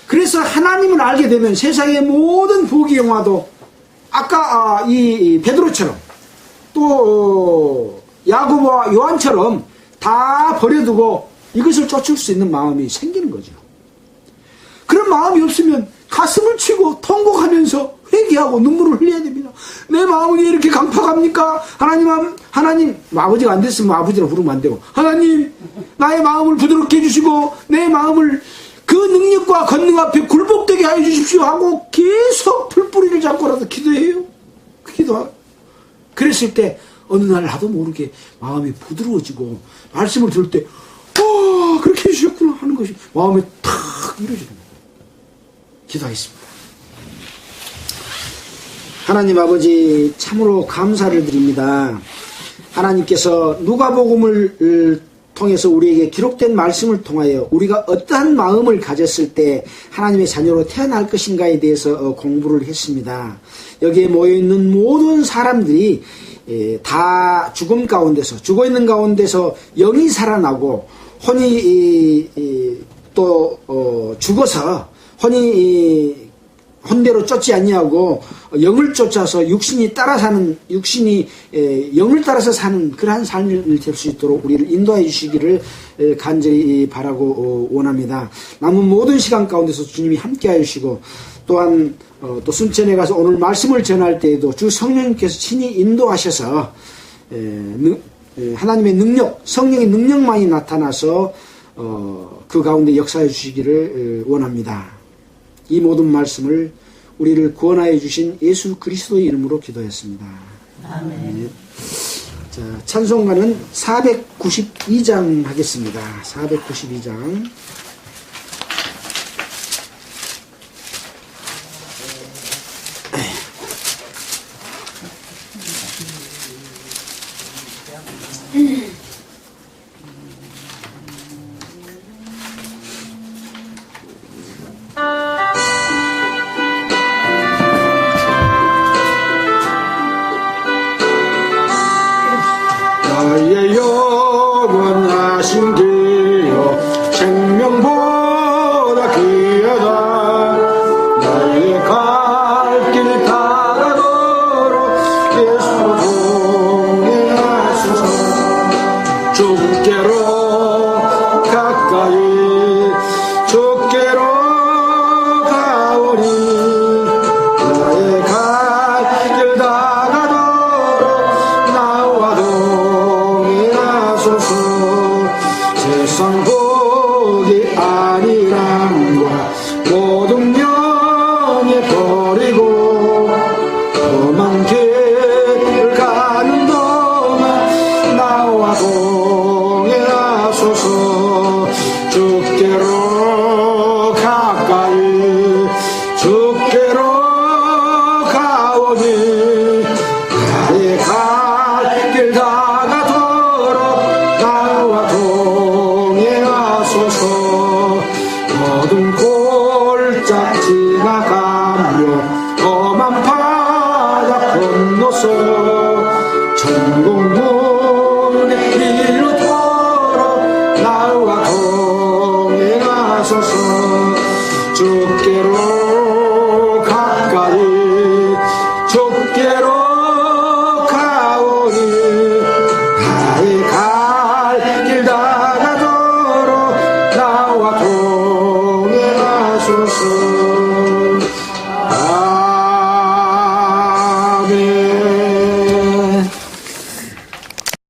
S1: 그래서 하나님을 알게 되면 세상의 모든 부귀 영화도 아까 이 베드로처럼 또 야고보와 요한처럼 다 버려두고 이것을 쫓을 수 있는 마음이 생기는 거죠. 그런 마음이 없으면 가슴을 치고 통곡하면서 회개하고 눈물을 흘려야 됩니다. 내 마음이 왜 이렇게 강팍합니까? 하나님, 아버지가 안 됐으면 아버지라 부르면 안 되고, 하나님, 나의 마음을 부드럽게 해주시고, 내 마음을 그 능력과 권능 앞에 굴복되게 하여 주십시오 하고 계속 풀뿌리를 잡고라도 기도해요. 그랬을 때 어느 날 나도 모르게 마음이 부드러워지고 말씀을 들을 때 그렇게 해주셨구나 하는 것이 마음에 탁 이루어지는 거예요. 기도하겠습니다. 하나님 아버지, 참으로 감사를 드립니다. 하나님께서 누가복음을 통해서 우리에게 기록된 말씀을 통하여 우리가 어떠한 마음을 가졌을 때 하나님의 자녀로 태어날 것인가에 대해서 공부를 했습니다. 여기에 모여있는 모든 사람들이 다 죽음 가운데서, 죽어있는 가운데서 영이 살아나고 혼이 또 죽어서 혼이 혼대로 쫓지 아니하고 영을 쫓아서 육신이 영을 따라서 사는 그러한 삶을 될 수 있도록 우리를 인도해 주시기를 간절히 바라고 원합니다. 남은 모든 시간 가운데서 주님이 함께해 주시고 또한 또 순천에 가서 오늘 말씀을 전할 때에도 주 성령님께서 친히 인도하셔서 하나님의 능력, 성령의 능력만이 나타나서 그 가운데 역사해 주시기를 원합니다. 이 모든 말씀을 우리를 구원하여 주신 예수 그리스도의 이름으로 기도했습니다.
S2: 아멘.
S1: 자, 찬송가는 492장 하겠습니다. 492장.
S3: 나의 영원하신 길요 생명보다 귀하다. 나의 갈 길 다가도록 예수 동행하소서. 주께로 가까이 주께로 가오니 나의 갈 길 다가도록 나와 동행하소서. 세상 복이 아니란과 모든 명예 버리고 험한 길을 가는 동안 나와 동행하소서. 주께로 가까이 주께로 가오니 나의 갈 길 다가도록 나와 동행하소서. 모든 골짜기 지나가며 주옵소서. 주께로